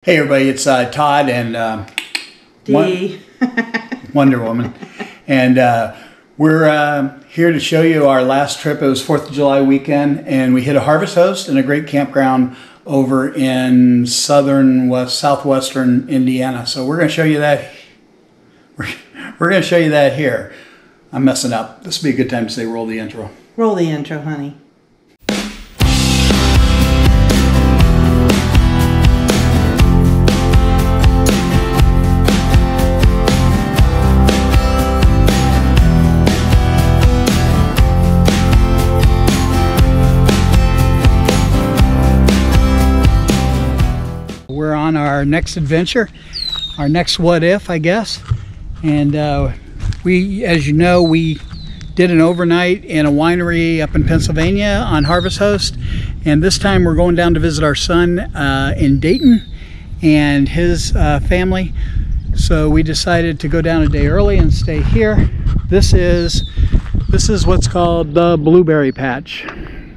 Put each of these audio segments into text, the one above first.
Hey everybody, it's Todd and Dee. Wonder Woman, and we're here to show you our last trip. It was 4th of July weekend, and we hit a harvest host and a great campground over in southwestern Indiana. So we're going to show you that. We're going to show you that here. I'm messing up. This would be a good time to say roll the intro. Roll the intro, honey. We're on our next adventure, our next what if, I guess. And we, as you know, we did an overnight in a winery up in Pennsylvania on Harvest Host. And this time we're going down to visit our son in Dayton and his family. So we decided to go down a day early and stay here. This is what's called the Blueberry Patch.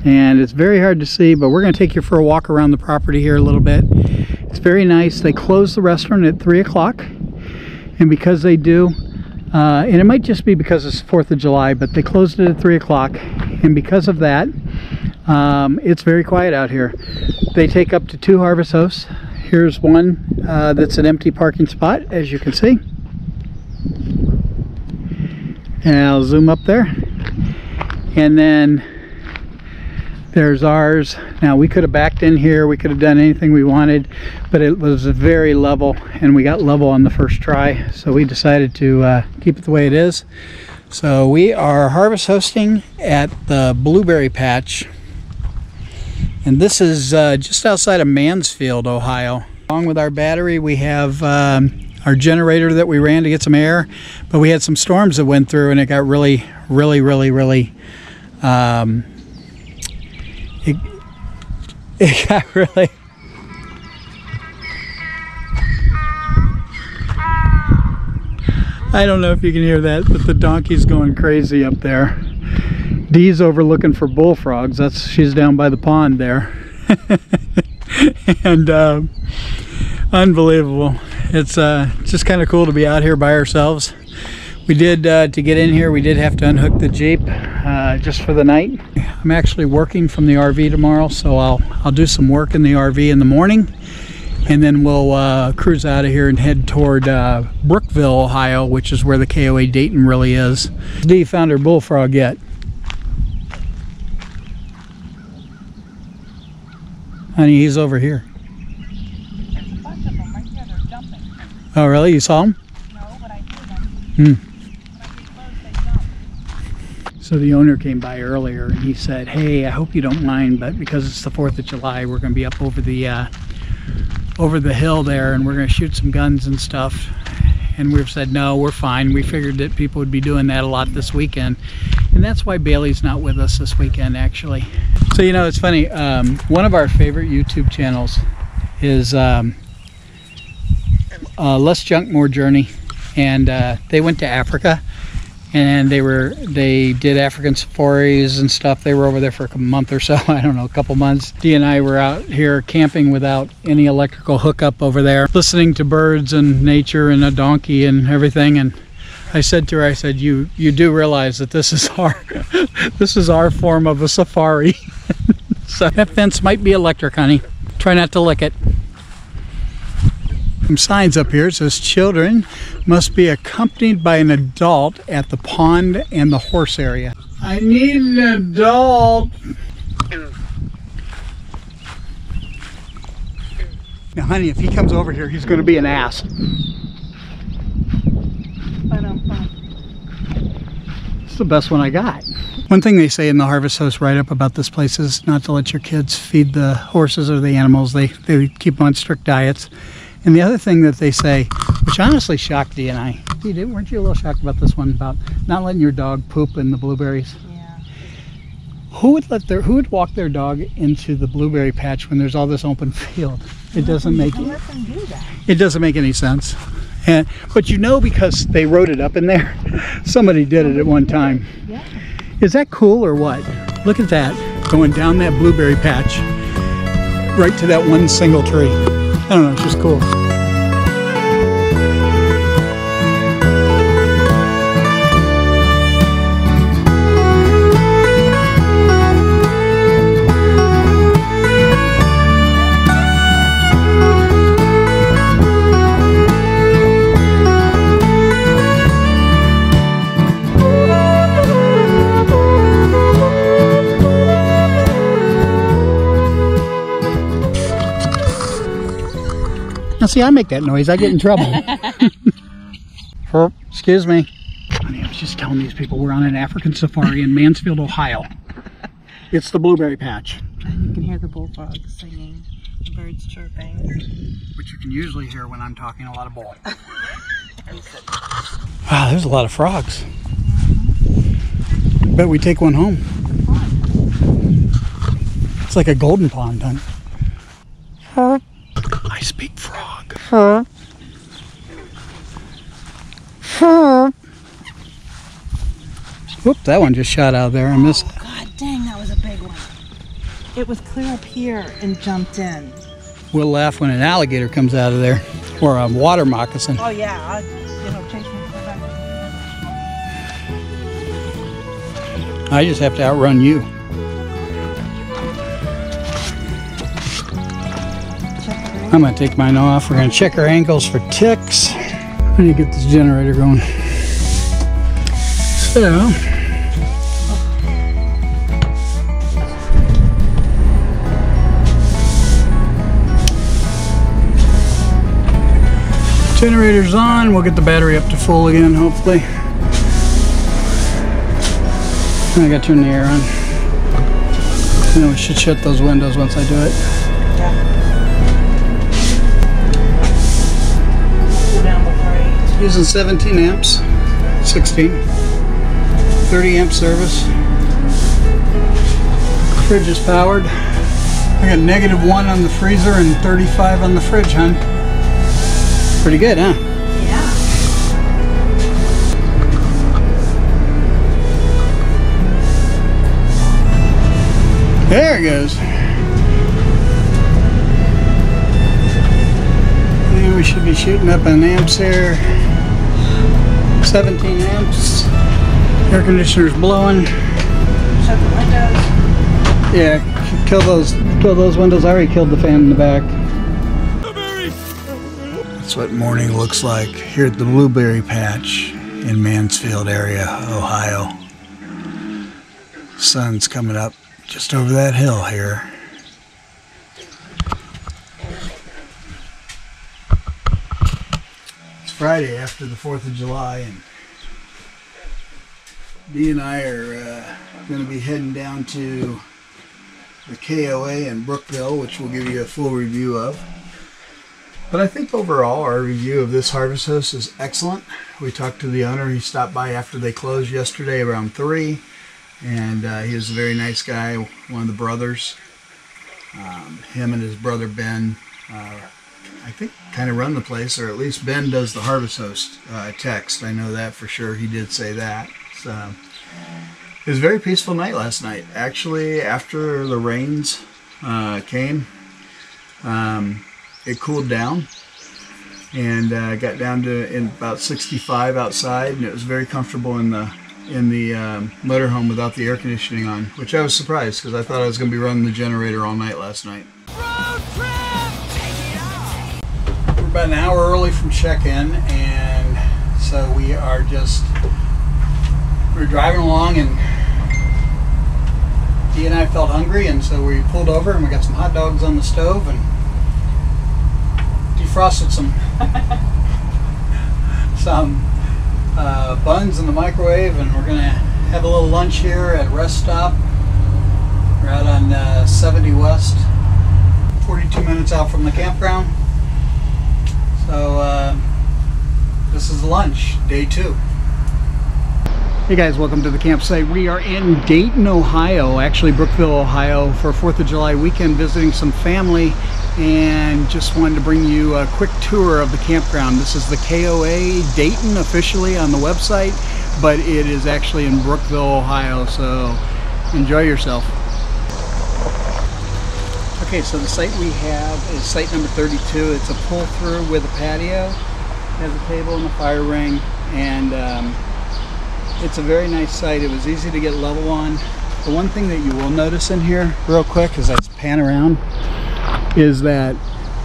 And it's very hard to see, but we're going to take you for a walk around the property here a little bit. It's very nice. They close the restaurant at 3 o'clock, and because they do, and it might just be because it's 4th of July, but they closed it at 3 o'clock, and because of that, it's very quiet out here. They take up to 2 harvest hosts. Here's one that's an empty parking spot, as you can see. And I'll zoom up there. And then there's ours. Now we could have backed in here, we could have done anything we wanted, but it was very level and we got level on the first try, so we decided to keep it the way it is. So we are harvest hosting at the Blueberry Patch, and this is just outside of Mansfield, Ohio. Along with our battery we have our generator that we ran to get some air, but we had some storms that went through and it got really it got really... I don't know if you can hear that, but the donkey's going crazy up there. Dee's over looking for bullfrogs. She's down by the pond there. And unbelievable. It's just kind of cool to be out here by ourselves. We did, to get in here, we did have to unhook the Jeep just for the night. I'm actually working from the RV tomorrow, so I'll do some work in the RV in the morning, and then we'll cruise out of here and head toward Brookville, Ohio, which is where the KOA Dayton really is. Dee found her bullfrog yet? Honey, he's over here. There's a bunch of them right there. They're jumping. Oh, really? You saw him? No, but I hear them. So the owner came by earlier and he said, hey, I hope you don't mind, but because it's the 4th of July, we're going to be up over the hill there, and we're going to shoot some guns and stuff. And we've said, no, we're fine. We figured that people would be doing that a lot this weekend. And that's why Bailey's not with us this weekend, actually. So, you know, it's funny. One of our favorite YouTube channels is Less Junk, More Journey. And they went to Africa. And they did African safaris and stuff. They were over there for a month or so, I don't know, a couple months. Dee and I were out here camping without any electrical hookup over there, listening to birds and nature and a donkey and everything. And I said to her, I said, you do realize that this is our form of a safari. So that fence might be electric, honey. Try not to lick it. Some signs up here. It says children must be accompanied by an adult at the pond and the horse area. I need an adult. Now honey, if he comes over here, he's going to be an ass. It's the best one I got. One thing they say in the Harvest Host write-up about this place is not to let your kids feed the horses or the animals. They keep them on strict diets. And the other thing that they say, which honestly shocked Dee and I. Dee, weren't you a little shocked about this one, about not letting your dog poop in the blueberries? Yeah. Who would walk their dog into the blueberry patch when there's all this open field? It doesn't make any sense. But you know, because they wrote it up in there, somebody did it at one time. Yeah. Is that cool or what? Look at that, going down that blueberry patch right to that one single tree. I don't know, it's just cool. Now see, I make that noise, I get in trouble. Excuse me. Honey, I was just telling these people we're on an African safari in Mansfield, Ohio. It's the blueberry patch. You can hear the bullfrogs singing, the birds chirping. Which you can usually hear when I'm talking a lot of bull. Wow, there's a lot of frogs. Bet we take one home. It's like a golden pond, huh? I speak frog. Whoop, that one just shot out there. I missed it. God dang, that was a big one. It was clear up here and jumped in. We'll laugh when an alligator comes out of there. Or a water moccasin. Oh yeah, chase me for that. I just have to outrun you. I'm gonna take mine off. We're gonna check our ankles for ticks. I need to get this generator going. So, generator's on. We'll get the battery up to full again, hopefully. I gotta turn the air on. And then we should shut those windows once I do it. Yeah. Using 17 amps, 16, 30 amp service. Fridge is powered. I got -1 on the freezer and 35 on the fridge, hon. Pretty good, huh? Yeah. There it goes. And we should be shooting up on amps here. 17 amps. Air conditioner's blowing. Shut the windows. Yeah, kill those windows. I already killed the fan in the back. That's what morning looks like here at the blueberry patch in Mansfield area, Ohio. Sun's coming up just over that hill here. It's Friday after the 4th of July, and Dee and I are going to be heading down to the KOA in Brookville, which we'll give you a full review of. But I think overall our review of this harvest host is excellent. We talked to the owner. He stopped by after they closed yesterday around 3, and he was a very nice guy, one of the brothers. Him and his brother Ben, I think, kind of run the place, or at least Ben does the harvest host text. I know that for sure. He did say that. So it was a very peaceful night last night. Actually, after the rains came, it cooled down and got down to about 65 outside, and it was very comfortable in the motorhome without the air conditioning on, which I was surprised because I thought I was going to be running the generator all night last night. Road trip! We're about an hour early from check-in, and so we're driving along, and Dee and I felt hungry, and so we pulled over and we got some hot dogs on the stove and defrosted some buns in the microwave, and we're gonna have a little lunch here at Rest Stop. We're out on 70 West, 42 minutes out from the campground. So this is lunch, day 2. Hey guys, welcome to the campsite. We are in Dayton, Ohio, actually Brookville, Ohio, for 4th of July weekend, visiting some family, and just wanted to bring you a quick tour of the campground. This is the KOA Dayton officially on the website, but it is actually in Brookville, Ohio, so enjoy yourself. Okay, so the site we have is site number 32. It's a pull-through with a patio. It has a table and a fire ring, and it's a very nice site. It was easy to get level on. The one thing that you will notice in here real quick as I pan around is that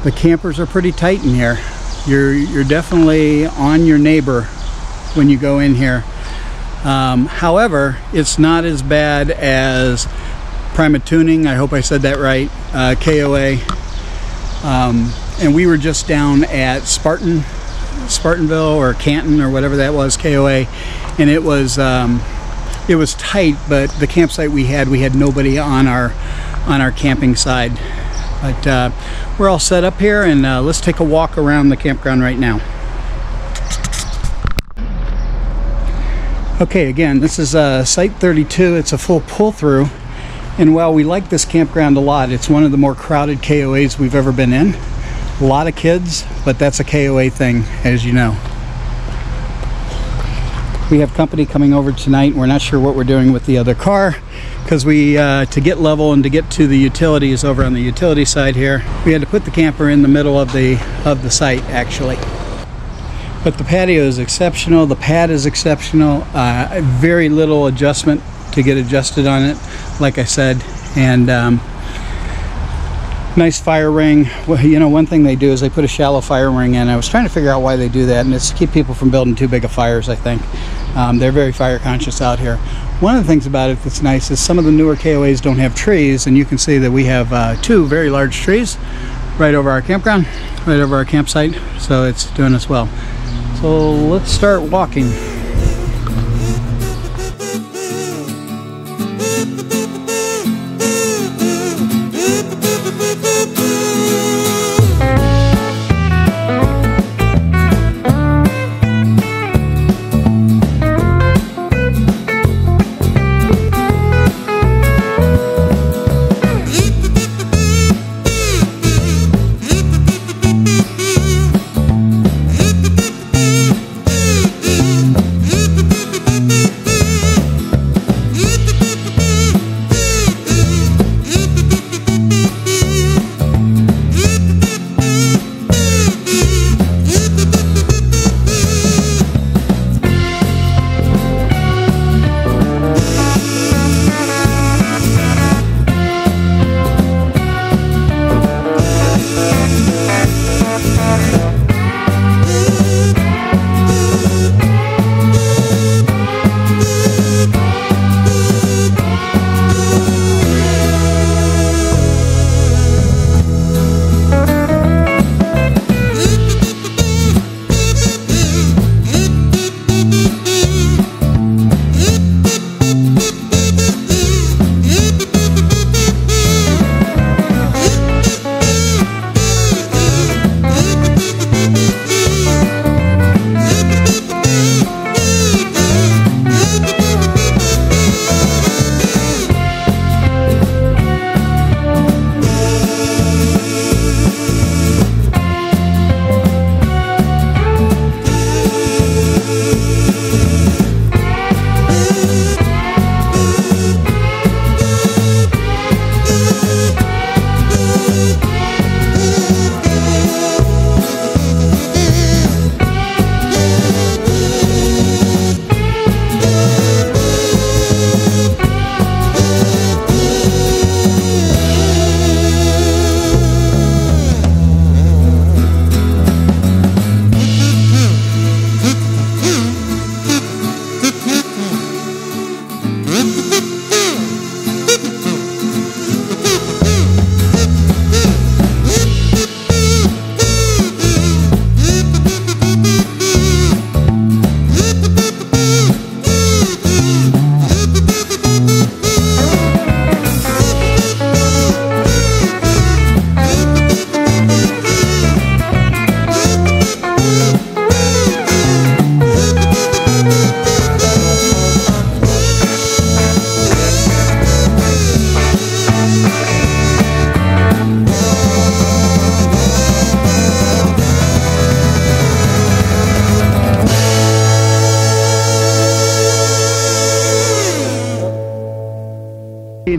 the campers are pretty tight in here. You're definitely on your neighbor when you go in here. However, it's not as bad as Prima Tuning, I hope I said that right, KOA, and we were just down at Spartanville or Canton or whatever that was, KOA, and it was tight, but the campsite we had nobody on our camping side. But we're all set up here, and let's take a walk around the campground right now. Okay, again, this is site 32. It's a full pull-through. And while we like this campground a lot, it's one of the more crowded KOAs we've ever been in. A lot of kids, but that's a KOA thing, as you know. We have company coming over tonight. We're not sure what we're doing with the other car, because we, to get level and to get to the utilities over on the utility side here, we had to put the camper in the middle of the site, actually. But the patio is exceptional. The pad is exceptional. Very little adjustment to get adjusted on it, like I said, and nice fire ring. Well, you know, one thing they do is they put a shallow fire ring in. I was trying to figure out why they do that, and it's to keep people from building too big of fires, I think. They're very fire conscious out here. One of the things about it that's nice is some of the newer KOAs don't have trees, and you can see that we have two very large trees right over our campground, right over our campsite, so it's doing us well. So let's start walking.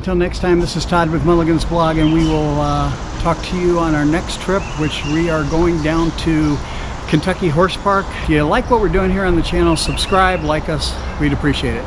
until next time, this is Todd with Mulligan's Blog, and we will talk to you on our next trip, which we are going down to Kentucky Horse Park. If you like what we're doing here on the channel, subscribe, like us. We'd appreciate it.